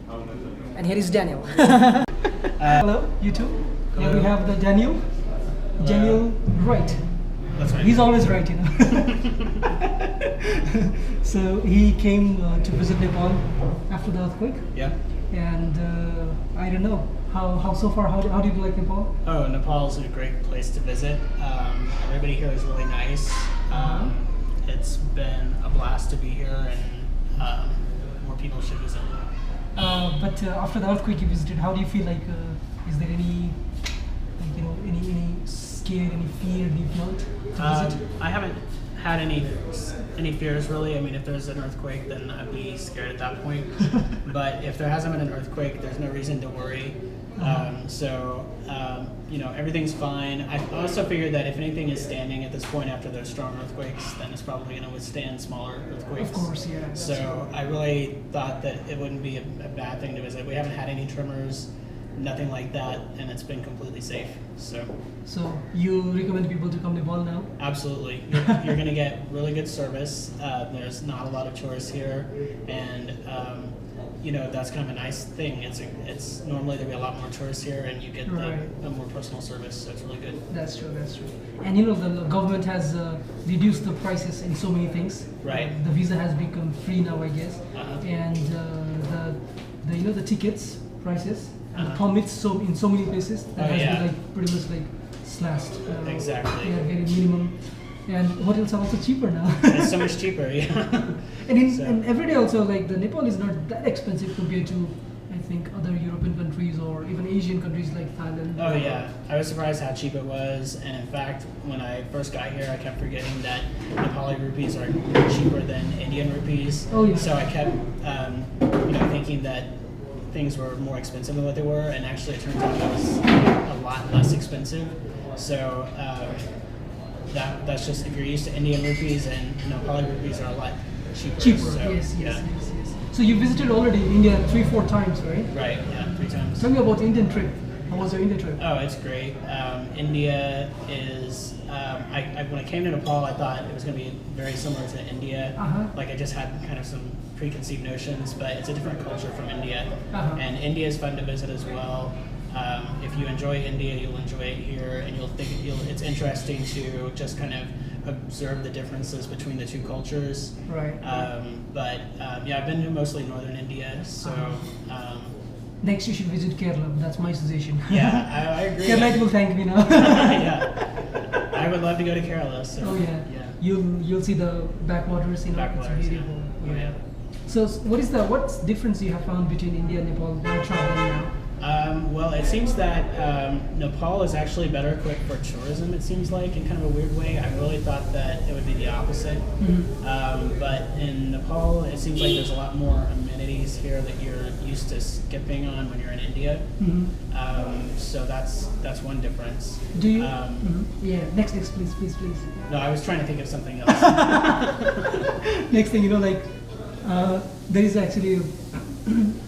And here is Daniel. Hello, you two. Here we have the Daniel. Daniel Wright. That's right. He's always right, you know. So he came to visit Nepal after the earthquake. Yeah. And I don't know how so far. How do you like Nepal? Oh, Nepal is a great place to visit. Everybody here is really nice. It's been a blast to be here, and more people should visit. But after the earthquake you visited, how do you feel like? Is there any, like, you know, any scare, any fear you felt to visit? I haven't had any fears really. I mean, if there's an earthquake, then I'd be scared at that point. But if there hasn't been an earthquake, there's no reason to worry. You know, everying's fine. I also figured that if anything is standing at this point after those strong earthquakes, then it's probably going to withstand smaller earthquakes. Of course, yeah. So I really thought that it wouldn't be a bad thing to visit. We haven't had any tremors, nothing like that, and it's been completely safe. So you recommend people to come to Nepal now? Absolutely. You're going to get really good service. There's not a lot of tourists here, and you know, that's kind of a nice thing. It's normally there'll be a lot more tourists here, and you get the more personal service, so it's really good. That's true. And you know, the government has reduced the prices in so many things. Right. The visa has become free now, I guess. And the you know, the tickets prices and the permits in so many places that has been like pretty much like slashed. Exactly. They are very minimum. And hotels are also cheaper now. It's so much cheaper, yeah. And every day also, like, the Nepal is not that expensive compared to, I think, other European countries or even Asian countries like Thailand. Oh yeah, I was surprised how cheap it was, and in fact, when I first got here, I kept forgetting that Nepali rupees are cheaper than Indian rupees. Oh yeah. So I kept, you know, thinking that things were more expensive than what they were, and actually it turns out it was a lot less expensive. So that's just, if you're used to Indian rupees, and Nepali rupees are a lot cheaper. So, yes. So you visited already India 3-4 times, right? Right, yeah, 3 times. Tell me about the Indian trip. How was your India trip? Oh, it's great. India is, when I came to Nepal, I thought it was going to be very similar to India. Like, I just had kind of some preconceived notions, but it's a different culture from India. And India is fun to visit as well. If you enjoy India, you'll enjoy it here, and it's interesting to just kind of observe the differences between the two cultures. Right. Yeah, I've been to mostly northern India, so. Next, you should visit Kerala. That's my suggestion. Yeah, I agree. Kerala will thank me now. Yeah, I would love to go to Kerala. So. Oh yeah. You'll see the backwaters. Backwaters. It's beautiful. Yeah. So what's difference you have found between India and Nepal while traveling now? Well, it seems that Nepal is actually better equipped for tourism, it seems like, in kind of a weird way. I really thought that it would be the opposite. But in Nepal, it seems like there's a lot more amenities here that you're used to skipping on when you're in India. So that's one difference. Do you? Yeah, next, please. No, I was trying to think of something else. Next thing, you know, like, there is actually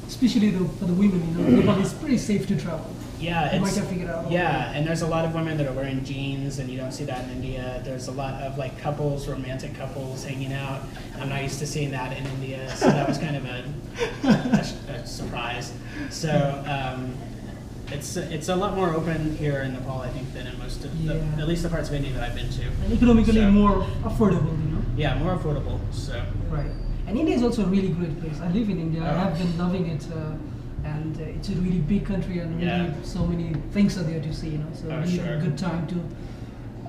especially for the women, Nepal is pretty safe to travel. Yeah, you might have figured out. Yeah, and there's a lot of women that are wearing jeans, and you don't see that in India. There's a lot of like couples, romantic couples, hanging out. I'm not used to seeing that in India, so that was kind of a surprise. So it's a lot more open here in Nepal, I think, than in most of at least the parts of India that I've been to. And economically more affordable, Yeah, more affordable. So. Right. And India is also a really great place. I live in India. I have been loving it, and it's a really big country, and really so many things are there to see. So really a good time to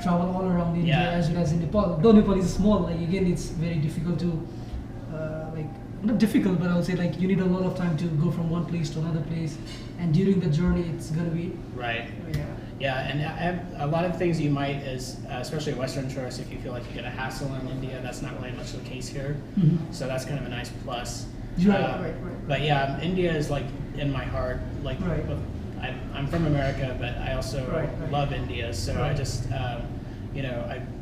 travel all around India as well as in Nepal. Though Nepal is small, like again, it's very difficult to not difficult, but I would say like you need a lot of time to go from one place to another place, and during the journey, it's gonna be right. Yeah, and a lot of things you might, especially Western tourists, if you feel like you get a hassle in India, that's not really much the case here. So that's kind of a nice plus. Right. But yeah, India is like in my heart. Like, I'm from America, but I also love India. So I just, I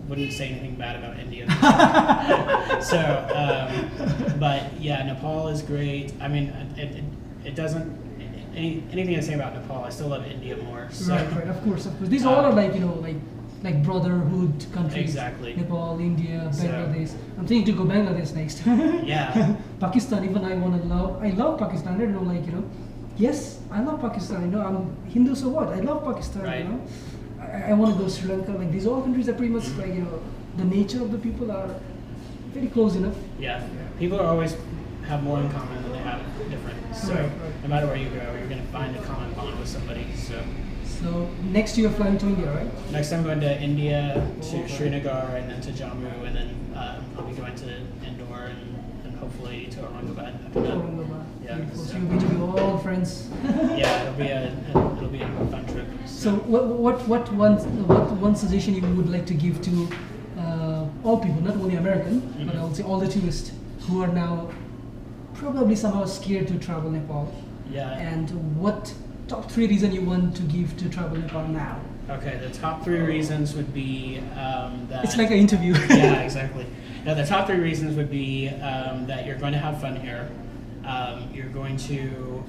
wouldn't say anything bad about India. So, but yeah, Nepal is great. I mean, it doesn't. Anything I say about Nepal, I still love India more. So. Right. Of course. These all are like like brotherhood countries. Exactly. Nepal, India, Bangladesh. I'm thinking to go Bangladesh next. Yeah. Pakistan, even I love Pakistan. I don't know, like, yes, I love Pakistan. I'm Hindu, so what? I love Pakistan. Right. I want to go Sri Lanka. Like, these all countries are pretty much like, the nature of the people are very close enough. Yeah. People are always have more in common than they have different. So no matter where you go, you're going to find a common bond with somebody. So next you're flying to India, right? Next I'm going to India, to Srinagar, and then to Jammu, and then I'll be going to Indore and hopefully to Aurangabad after that. Yeah. So you're going to be all friends. Yeah, it'll be a fun trip. So what one suggestion you would like to give to all people, not only American, but I would say all the tourists who are now probably somehow scared to travel Nepal? Yeah. And what top 3 reasons you want to give to travel Nepal now? Okay, the top 3 reasons would be that... It's like an interview. Yeah, exactly. Now, the top 3 reasons would be that you're going to have fun here. You're going to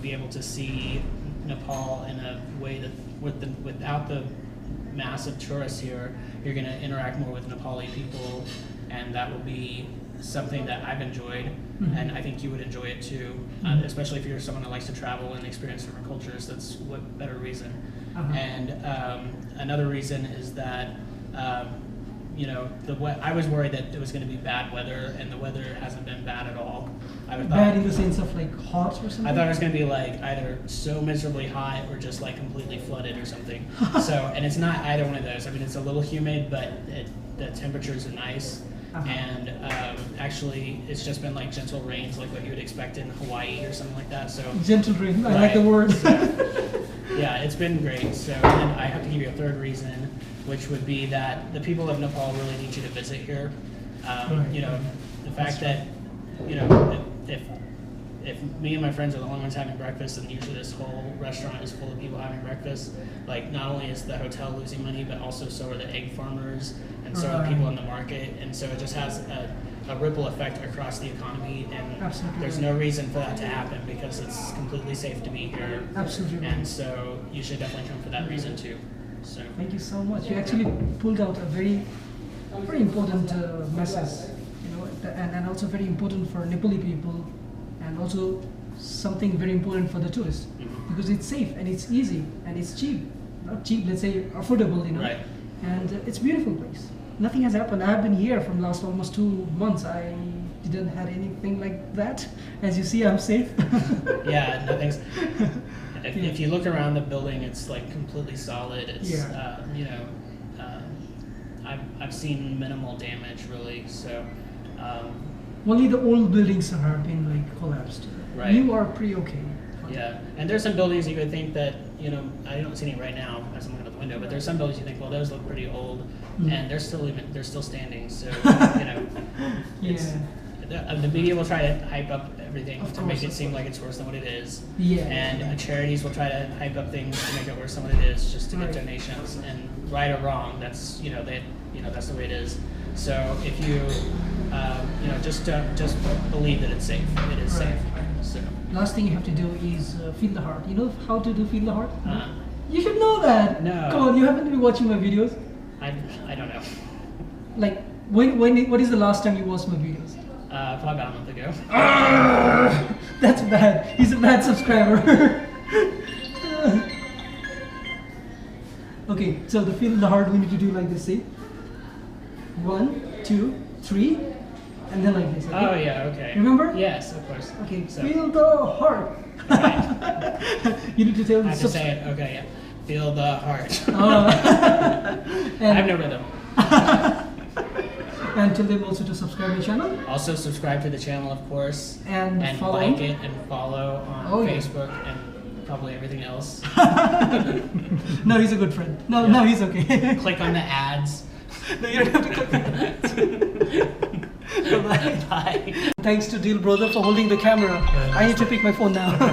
be able to see Nepal in a way that without the massive tourists here, you're going to interact more with Nepali people, and that will be something that I've enjoyed, and I think you would enjoy it too, especially if you're someone that likes to travel and experience different cultures. That's what better reason. And another reason is that I was worried that it was going to be bad weather, and the weather hasn't been bad at all. Bad in the sense of like hot or something? I thought it was going to be like either so miserably hot or just like completely flooded or something. And it's not either one of those. I mean, it's a little humid, but the temperatures are nice. And actually, it's just been like gentle rains, like what you would expect in Hawaii or something like that. So gentle rain, I like the word. Yeah, it's been great. So then I have to give you a third reason, which would be that the people of Nepal really need you to visit here. The fact that if me and my friends are the only ones having breakfast, and usually this whole restaurant is full of people having breakfast, like not only is the hotel losing money, but also so are the egg farmers, and so are the people in the market, and so it just has a ripple effect across the economy, and there's no reason for that to happen because it's completely safe to be here. Absolutely. And so you should definitely come for that reason too. So thank you so much. You actually pulled out a very important message, and also very important for Nepali people, and also something very important for the tourists, because it's safe and it's easy and it's cheap. Not cheap, let's say affordable, Right. And it's a beautiful place. Nothing has happened. I've been here from last almost 2 months. I didn't have anything like that. As you see, I'm safe. Yeah, nothing's. If you look around the building, it's like completely solid. It's I've seen minimal damage really. So only the old buildings have been like collapsed. Right. You are pretty okay. Yeah, and there's some buildings you would think that I don't see any right now as I'm looking out the window, but there's some buildings you think, well, those look pretty old, and they're still standing. So the media will try to hype up everything to make it seem like it's worse than what it is. Yeah. And charities will try to hype up things to make it worse than what it is, just to get donations. And right or wrong, that's that's the way it is. So if you just believe that it's safe. It is safe. So last thing you have to do is feel the heart. You know how to do feel the heart? You should know that. No. Come on, you haven't been watching my videos. I don't know. Like what is the last time you watched my videos? Probably about a month ago. That's bad. He's a bad subscriber. Okay, so the feel the heart we need to do like this. See? 1, 2, 3, and then like this. Okay? Oh yeah, okay. Remember? Yes, of course. Okay, so, feel the heart. Okay. You need to tell I have to say it. Okay, yeah. Feel the heart. I have no rhythm. And tell them also to subscribe to the channel. Also subscribe to the channel, of course. And follow. Like it and follow on Facebook and probably everything else. No, he's a good friend. No, he's okay. Click on the ads. No, you don't have to click on the ads. Bye. Bye. Thanks to Deal Brother for holding the camera. I need to pick my phone now.